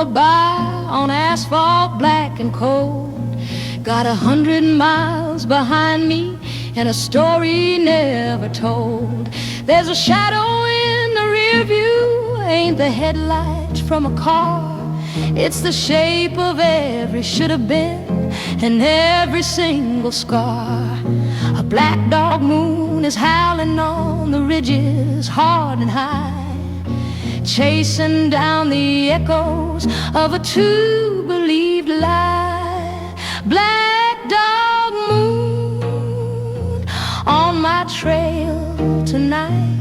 lullaby on asphalt black and cold. Got 100 miles behind me and a story never told. There's a shadow in the rear view, ain't the headlights from a car. It's the shape of every should have been and every single scar. A black dog moon is howling on the ridges hard and high, chasing down the echoes of a too-believed lie. Black dog moon on my trail tonight,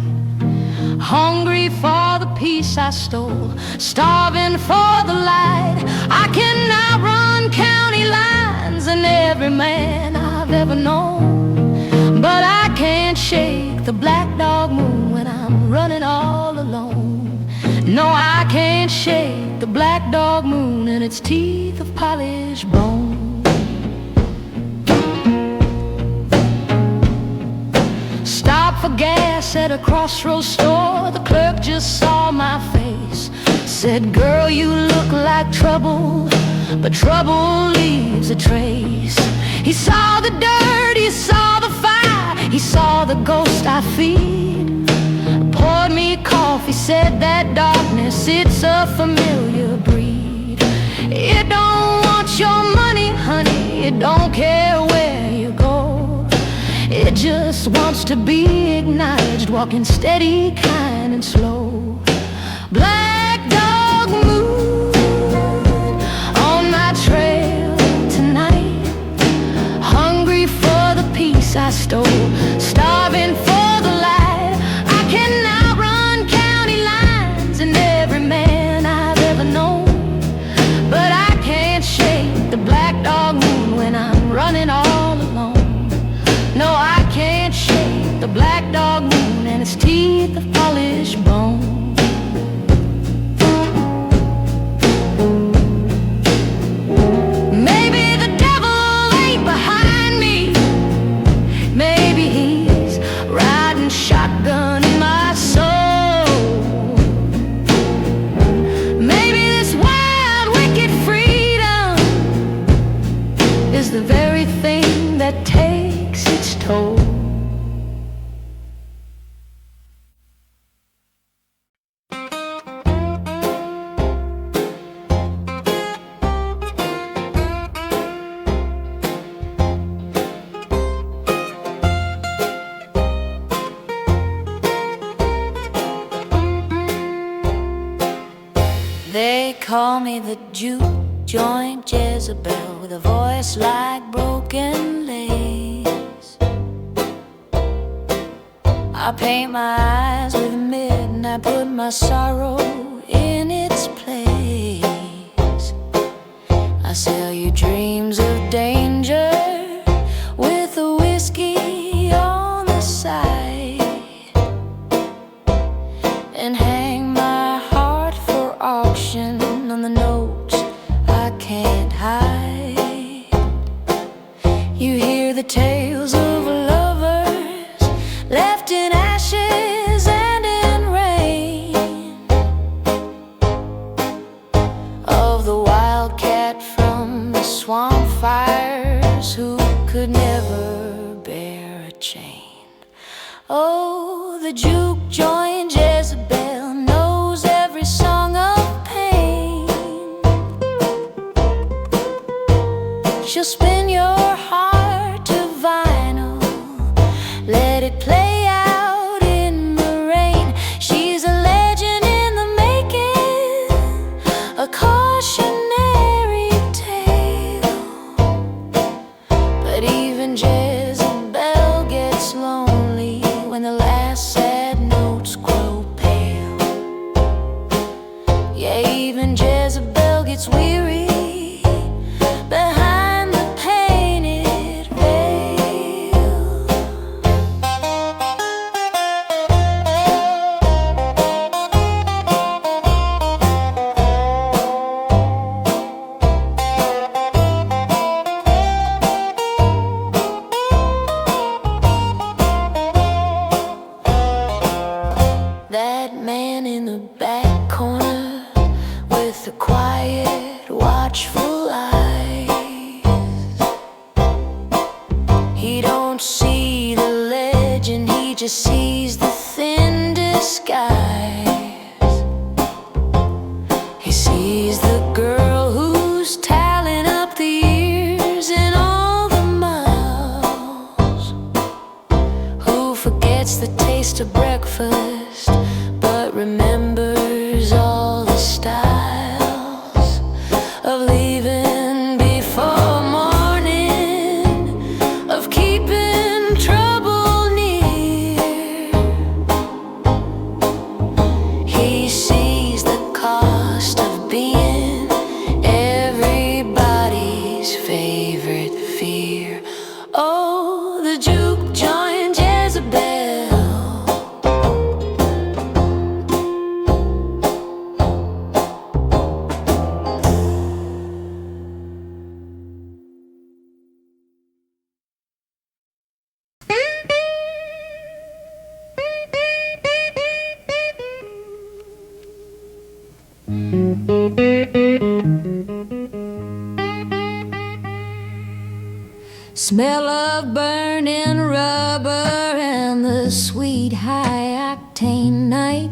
hungry for the peace I stole, starving for the light. I can outrun county lines and every man I've ever known, but I can't shake the black dog moon when I'm running all alone. No, I can't shake the black dog moon and its teeth of polished bone. Stopped for gas at a crossroads store. The clerk just saw my face, said, "Girl, you look like trouble, but trouble leaves a trace." He saw the dirt, he saw the fire, he saw the ghost I feed. Poured me coffee, said that darkness, it's a familiar breed. It don't want your money, honey, it don't care where you go. It just wants to be acknowledged, walking steady, kind and slow. Black dog moon on my trail tonight, hungry for the peace I stole, starving for the light. I can outrun county lines and every man I've ever known, but I can't shake the black dog moon when I'm running all alone. No, I can't shake the black dog moon and its teeth of polished bone. Maybe the devil ain't behind me, maybe he's riding shotgun in my soul. Maybe this wild, wicked freedom is the very thing that takes its toll. They call me the juke joint Jezebel, with a voice like broken lace. I paint my eyes with mid and I put my sorrow in its place. I sell you dreams of danger with a whiskey on the side, and hang my heart for auction on the notes I can't hide. You hear the tales of lovers left in ashes and in rain, of the wildcat from the swamp fires who could never bear a chain. Oh, the juke joint Jezebel knows every song of pain. She'll spin your heart to vinyl, let it play out in the rain. She's a legend in the making, a cautionary tale. But even Jezebel gets lonely when the last sad notes grow pale. Yeah, even Jezebel gets weary behind the painted veil. That man in the back corner with with a quiet, watchful eyes. He don't see the legend, he just sees the thin disguise. He sees the girl who's tallying up the years and all the miles, who forgets the taste of breakfast but remembers all the styles of leaving before morning, of keeping trouble near. He sees the cost of being everybody's favorite fear. Oh, the juke joint Jezebel. Smell of burning rubber and the sweet high-octane night.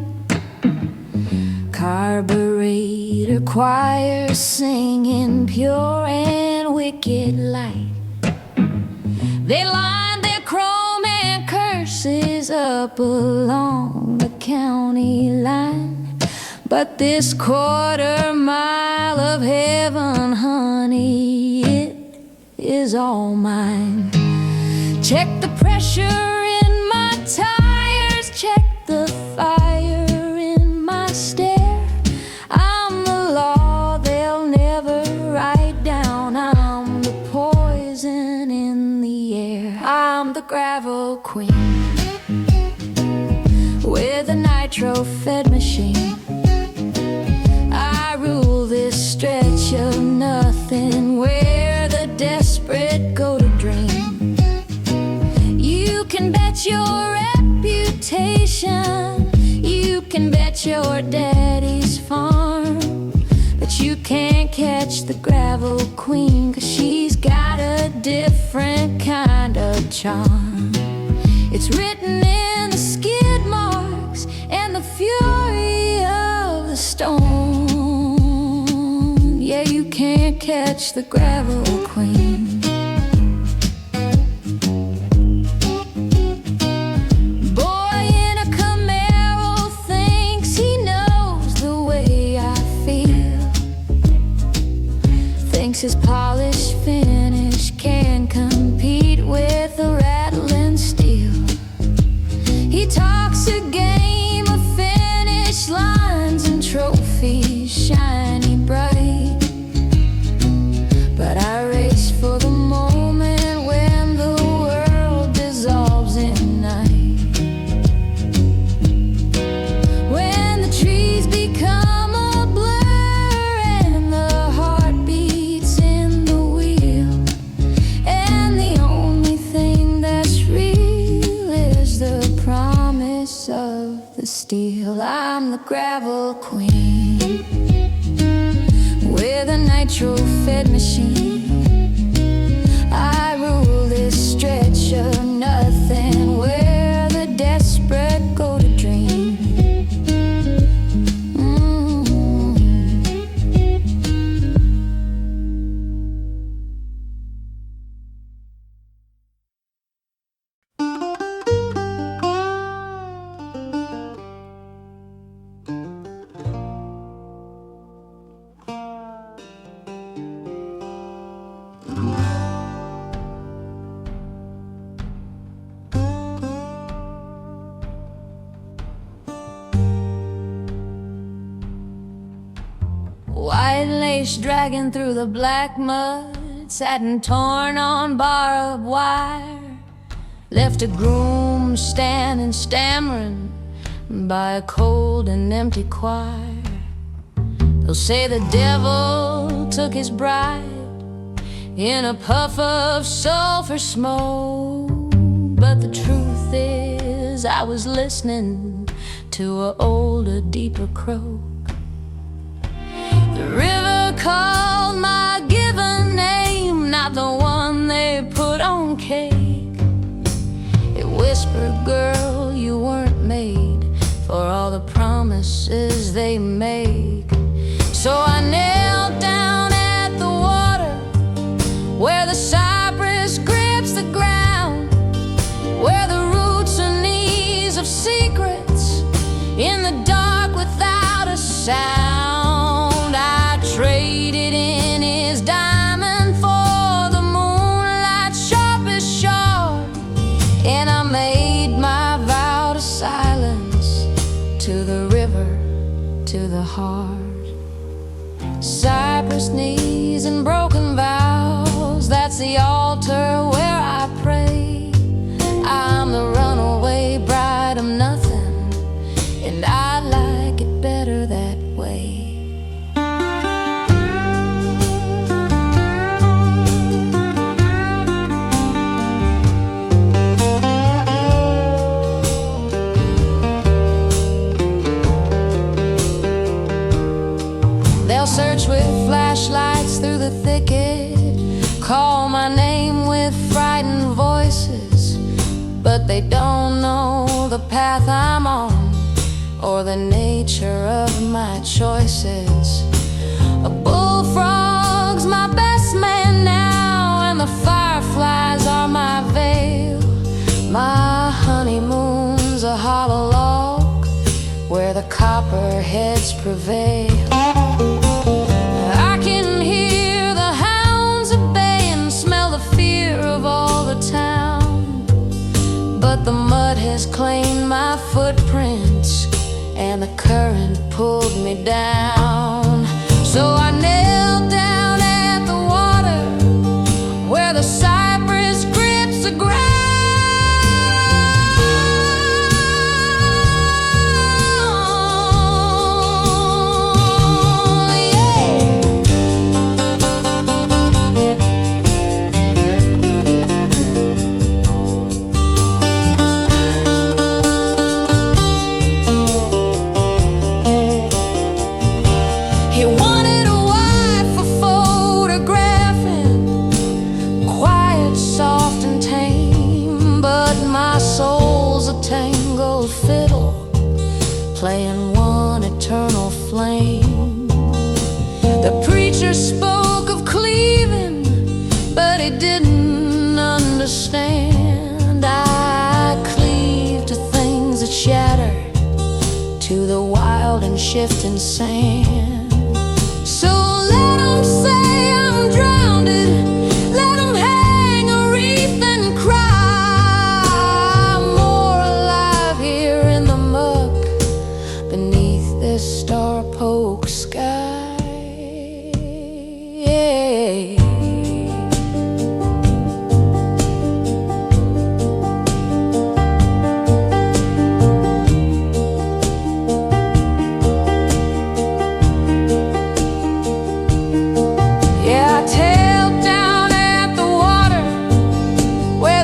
Carburetor choir singing pure and wicked light. They line their chrome and curses up along the county line. But this quarter mile of heaven, honey, it is all mine. Check the pressure in my tires, check the fire in my stare. I'm the law they'll never write down. I'm the poison in the air. I'm the gravel queen with a nitro-fed machine. I rule this stretch of nothing where the desperate go to dream. You can bet your reputation, you can bet your daddy's farm, but you can't catch the gravel queen, 'cause she's got a different kind of charm. It's written in the skid marks and the fury of the storm. Yeah, you can't catch the gravel queen. Boy in a Camaro thinks he knows the way I feel, thinks his polished finish can compete with the rattling steel. He talks a game of finish lines and trophies shiny bright, but I race for the moment when the world dissolves in night. When the trees become a blur and the heart beats in the wheel, and the only thing that's real is the promise of the steel. I'm the gravel queen with a nitro-fed machine. I rule this stretch of nothing where the desperate go to dream. White lace dragging through the black mud, satin torn on barbed wire, left a groom standing stammering by a cold and empty choir. They'll say the devil took his bride in a puff of sulfur smoke, but the truth is I was listening to a older, deeper croak. The promises they make. So I knelt down at the water, where the cypress grips the ground, where the roots are knees of secrets, in the dark without a sound. I traded in his diamond for the moonlight's sharpest shard, and I made my vow to silence, to the river, to the heart. Cypress knees and broken vows, that's the altar where I pray. I'm the runaway bride of nothing, and I like it better that way. They'll search with flashlights through the thicket, call my name with frightened voices, but they don't know the path I'm on, or the nature of my choices. A bullfrog's my best man now, and the fireflies are my veil. My honeymoon's a hollow log, where the copperheads prevail. I can hear the hounds at bay and smell the fear of all the town, but the mud has claimed my footprints, and the current pulled me down. So I knelt down at the water, where the cypress grips the ground. He wanted a wife for photographing, quiet, soft, and tame, but my soul's a tangled fiddle, playing one eternal flame. The preacher spoke of cleaving, but he didn't understand. I cleave to things that shatter, to the wild and shifting sand. So let 'em say I'm drowned, let 'em hang a wreath and cry. I'm more alive here in the muck, beneath this star-poked sky.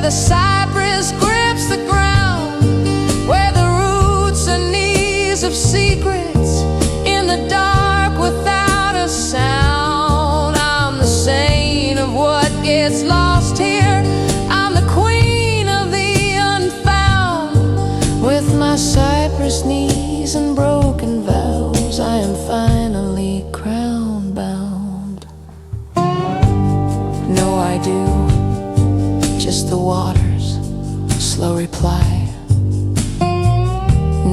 The cypress grips the ground, where the roots are knees of secrets, in the dark without a sound. I'm the saint of what gets lost here, I'm the queen of the unfound. With my cypress knees and broken vows, I am finally crown bound. No, I do, just the waters, slow reply.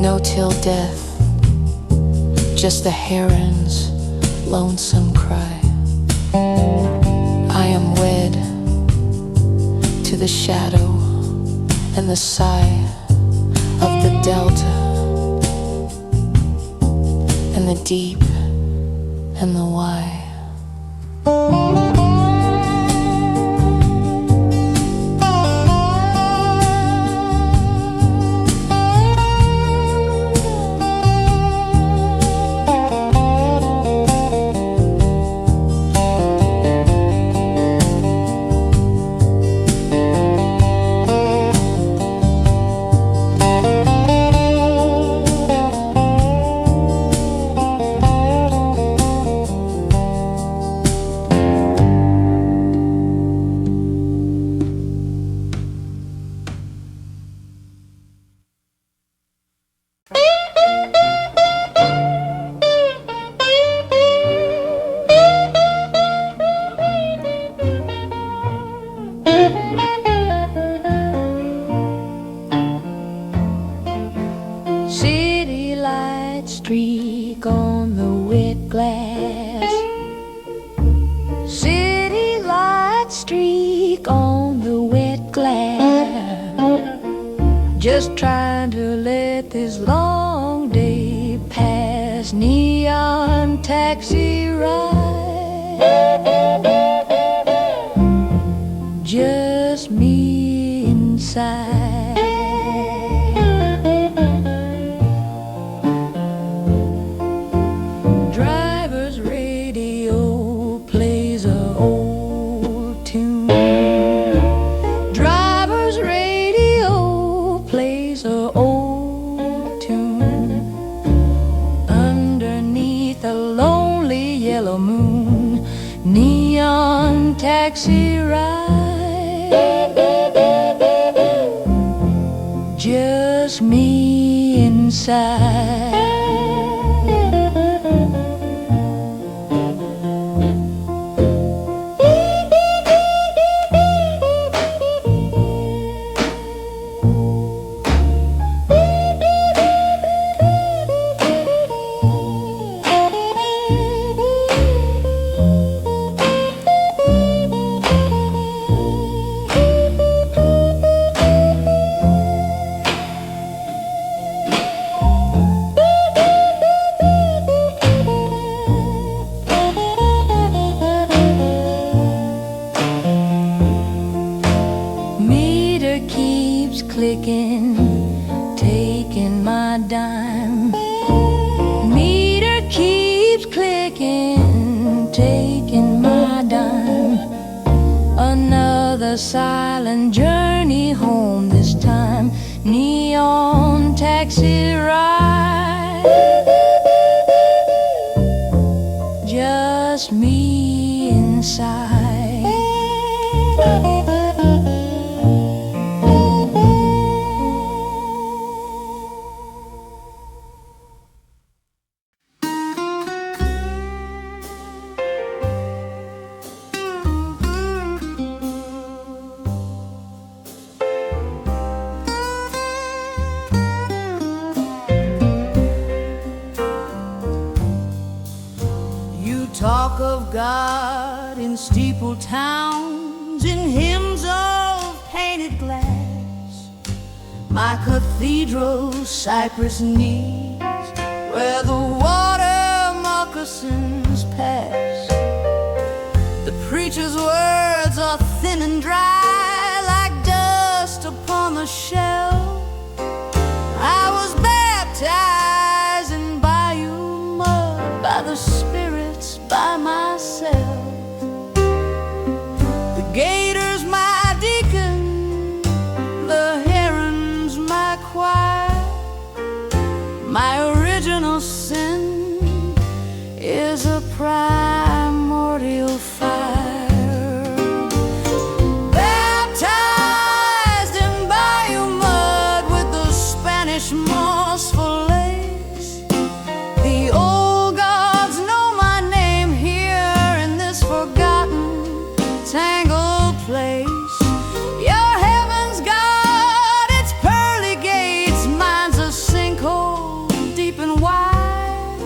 No till death, just the heron's lonesome cry. I am wed to the shadow and the sigh of the delta, and the deep and the why. taxi ride, just me inside. Driver's radio plays a old tune. Driver's radio plays a old tune underneath a lonely yellow moon. Neon taxi ride, just me inside. Clicking, taking my dime. Meter keeps clicking, taking my dime. Another silent journey home this time. Neon taxi ride, just me inside. Talk of God in steeple towns, in hymns of painted glass. My cathedral cypress knees, where the water moccasins pass. The preacher's words are thin and dry, like dust upon the shelf. I was baptized in bayou mud by the spirits, by myself. The gator's my deacon, the heron's my choir. My original sin is a primordial fire. Baptized in bayou mud with the Spanish moss for lace. The old gods know my name here in this forgotten, tangled place. Your heaven's got its pearly gates, mine's a sinkhole deep and wide,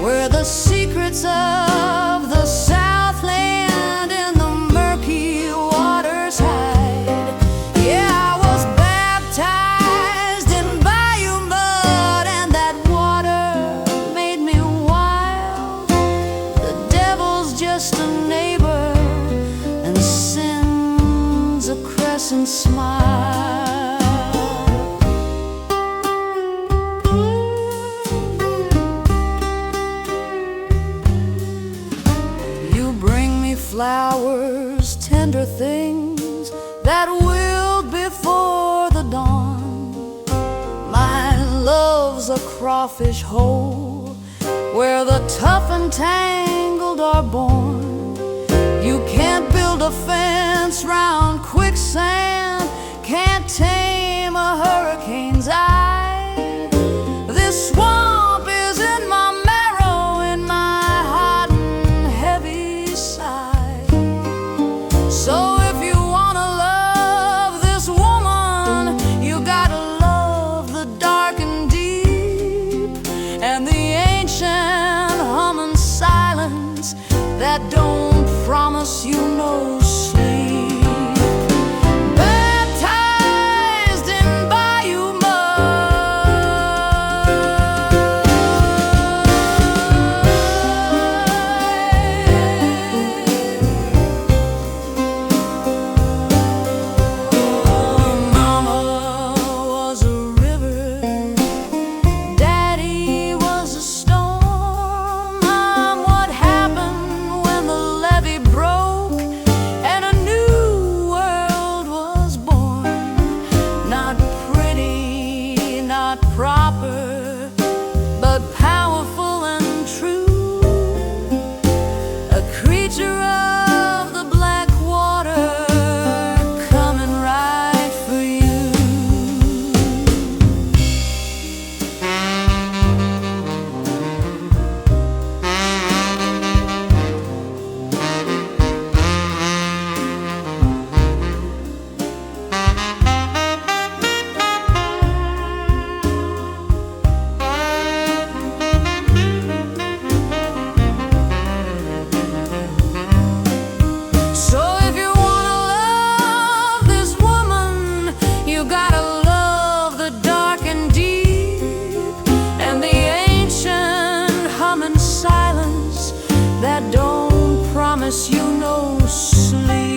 where the secrets of the Southland in the murky waters hide. Yeah, I was baptized in bayou mud, and that water made me wild. The devil's just a neighbor, and sin's a crescent smile. You bring me flowers, tender things that wilt before the dawn. My love's a crawfish hole, where the tough and tangled are born. You can't build a fence round quicksand, can't tame a hurricane's eye. This swamp is in my marrow, in my hot and heavy side. So if you wanna love this woman, you gotta love the dark and deep, and the ancient humming silence that don't promise you no sleep. Baptized in bayou mud, silence that don't promise you no sleep.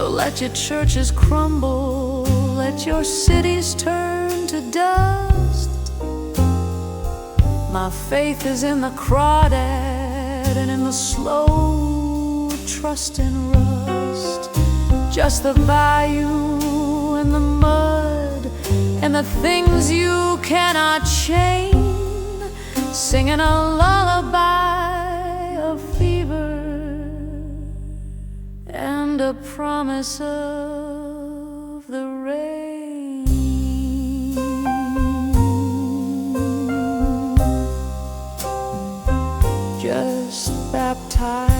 Let your churches crumble, let your cities turn to dust. My faith is in the crawdad and in the slow trust and rust. Just the bayou and the mud and the things you cannot chain, singing a lullaby of fever and a promise of the rain. Just baptized.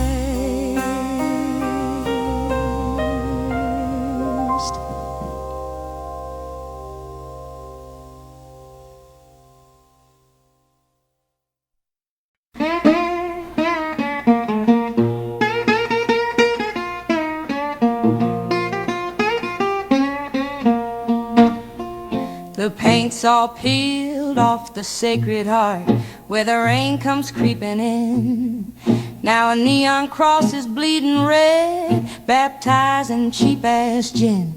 The paint's all peeled off the Sacred Heart where the rain comes creeping in. Now a neon cross is bleeding red, baptized in cheap-ass gin.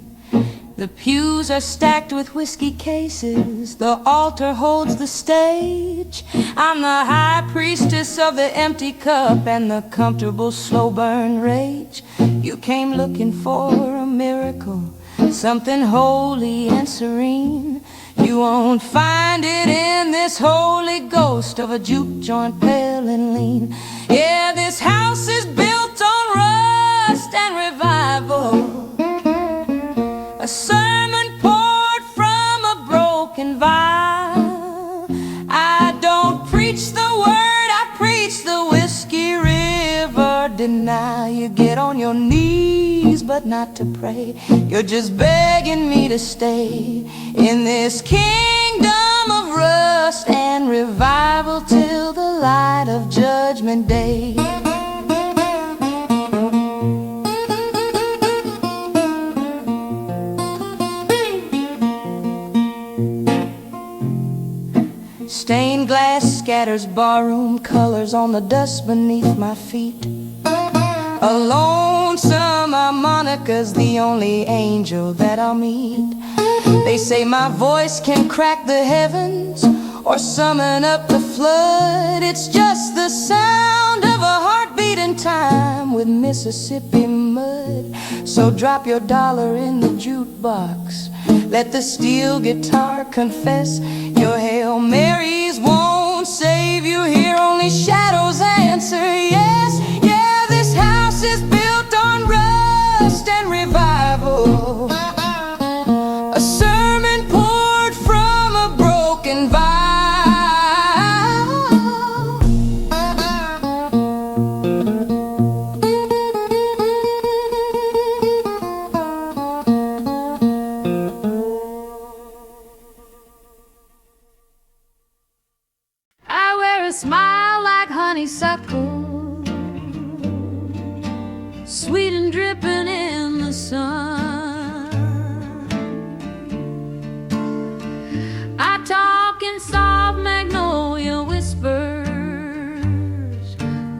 The pews are stacked with whiskey cases, the altar holds the stage. I'm the high priestess of the empty cup and the comfortable slow burn rage. You came looking for a miracle, something holy and serene. You won't find it in this Holy Ghost of a juke joint, pale and lean. Yeah, this house is built on rust and revival, a sermon poured from a broken vial. I don't preach the word, I preach the whiskey river. Deny you get on your knees, but not to pray. You're just begging me to stay in this kingdom of rust and revival till the light of Judgment Day. Stained glass scatters barroom colors on the dust beneath my feet. A lonesome harmonica's the only angel that I'll meet. They say my voice can crack the heavens or summon up the flood. It's just the sound of a heartbeat in time with Mississippi mud. So drop your dollar in the jukebox, let the steel guitar confess. Your Hail Marys won't save you here, only shadows answer yes. Yeah, this house is built on rust and revival, a sermon poured from a broken vial. I wear a smile like honeysuckle, sweet and dripping in the sun. I talk in soft magnolia whispers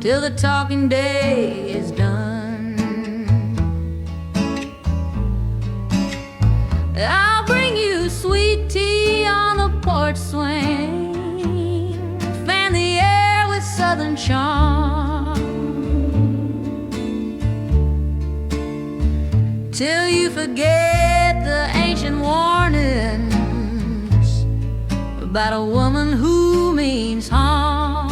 till the talking day is done. I'll bring you sweet tea on the porch swing, fan the air with southern charm, till you forget the ancient warnings about a woman who means harm.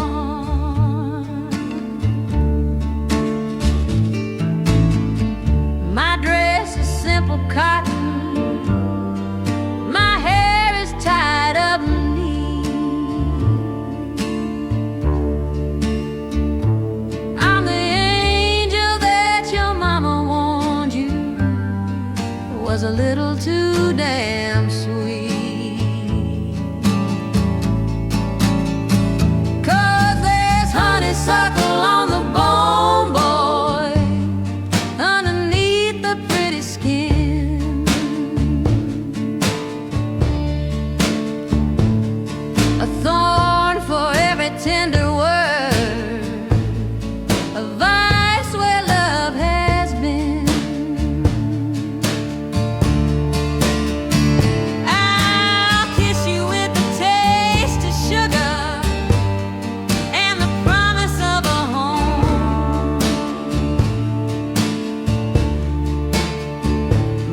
My dress is simple cotton, damn sweet. 'Cause there's honeysuckle on the bone, boy, underneath the pretty skin. A thorn for every tender word, a vice where love has been. I'll kiss you with the taste of sugar and the promise of a home,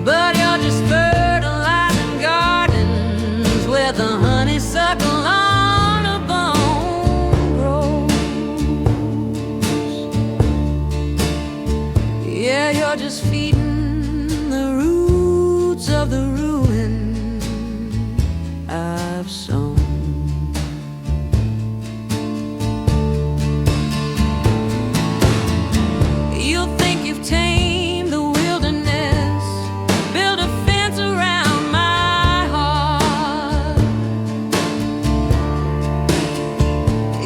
but you're just fertilizing gardens where the honeysuckle on the bone grows. Yeah, you're just feeding the roots of the ruin I've sown. You'll think you've tamed the wilderness, build a fence around my heart.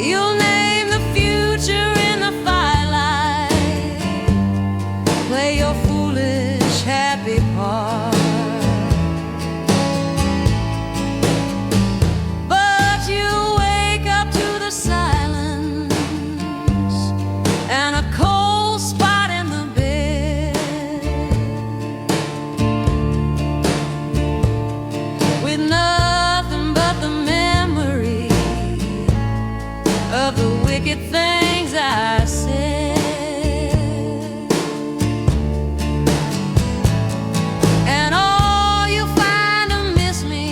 You'll name the future in the firelight, play your foolish happy part. But you wake up to the silence and a cold spot in the bed, with nothing but the memory of the wicked things I said. And all you find to miss me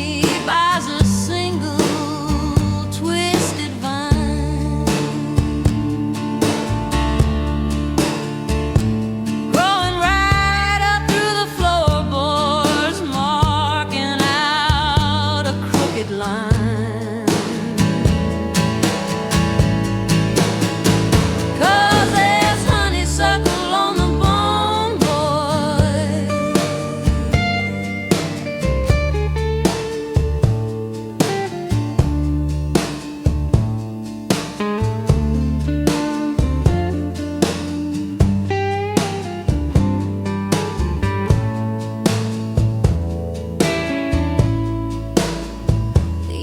buys a single twisted vine, growing right up through the floorboards, marking out a crooked line. 'Cause there's honeysuckle on the bone, boy,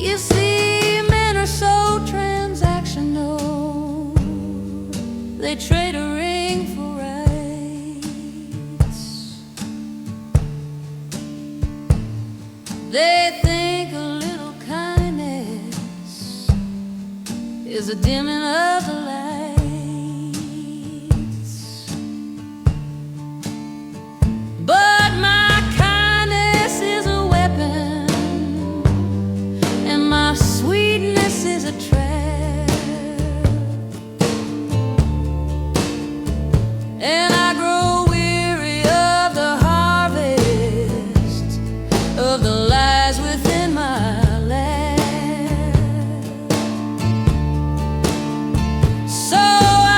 you see, men are so transactional. They trade a ring for rights. They think a little kindness is a dimming of the lights. But my kindness is a weapon, and my sweetness is a trap. And I grow weary of the harvest of the lies within my lap. So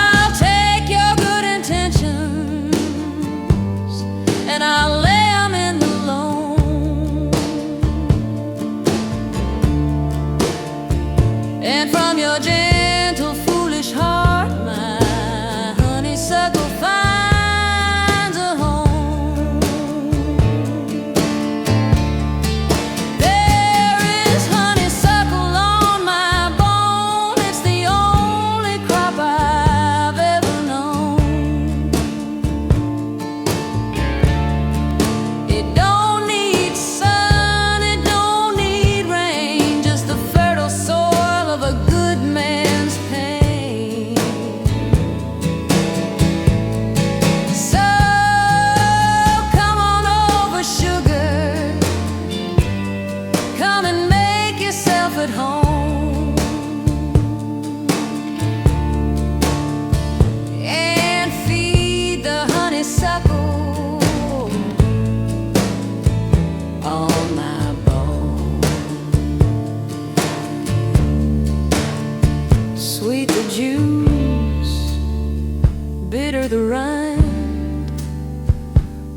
I'll take your good intentions and I'll lay 'em in the loam. And from your gentle, foolish heart, my honeysuckle finds a home. There is honeysuckle on my bone, it's the only crop I've ever known. It don't need sun, it don't need rain, just the fertile soil of a good man's pain. So come on over, sugar, come and make yourself at home, and feed the honeysuckle on my bone. Sweet the juice, bitter the rind,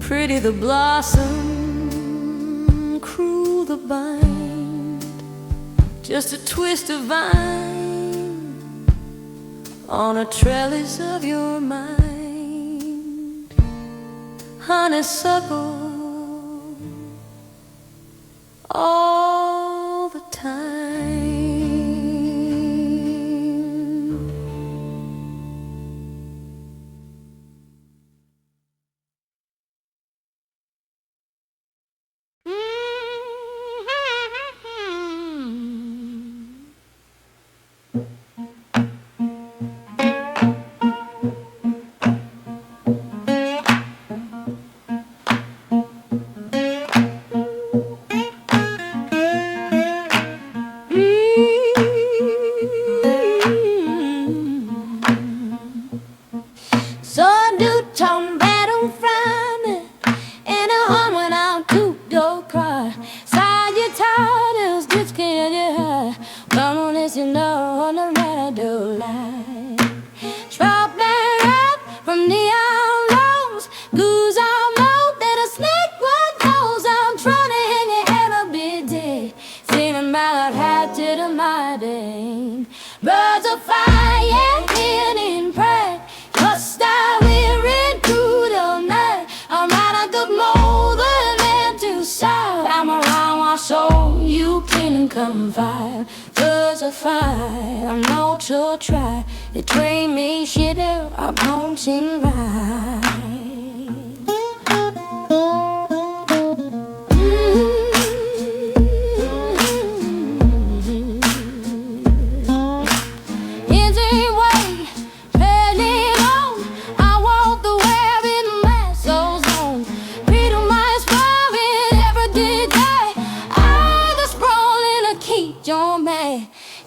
pretty the blossom, cruel the bind, just a twist of vine on a trellis of your mind. Honeysuckle all the time. So do turn battle Friday, and a home when I'm too door cry. Side your titles, just can't you hide. Come on, listen, no on the radio line. Drop that up from neon lows, goose all low that a snake one knows. I'm trying to hang your head a bit dead, singing about how to the mighty. Birds of fire, hidden prey. Just I wearing through the night. I'm right a good more than to side. I'm around my soul, you can confide. Birds of fire, I know to try. They train me shit there, I'm bouncing right.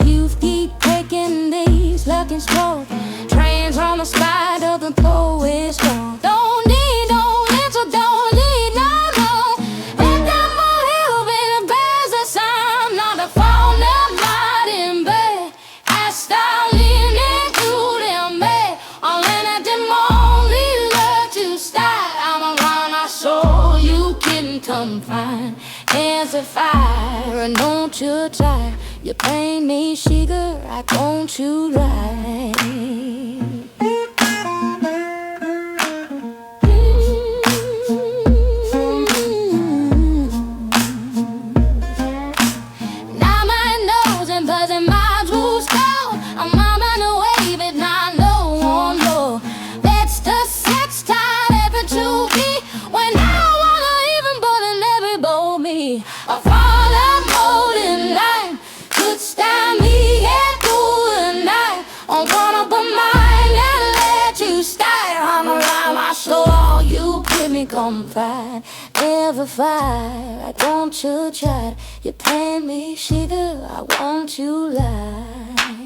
You keep taking these lucky strokes, trains on the spine of the poet's stone. Don't need no answer, don't need no more. Let that more help and bears the sound, not a phone that night in bed. I start leaning through them bed, all in at them only love to start. I'm around my soul, you can come find. Hands of fire, and don't you try. You paint me sugar, I want you right. Now my nose and buzzing my juice down. I'm on the wave and I know one more. That's the sex time ever to be, when I wanna even but it never bore me. I fall up holding line, could stand me and through the night. I'm gonna put mine and let you stay. I'm around my soul, you give me confide. Never fight, I want you try. You paint me sugar, I want you light.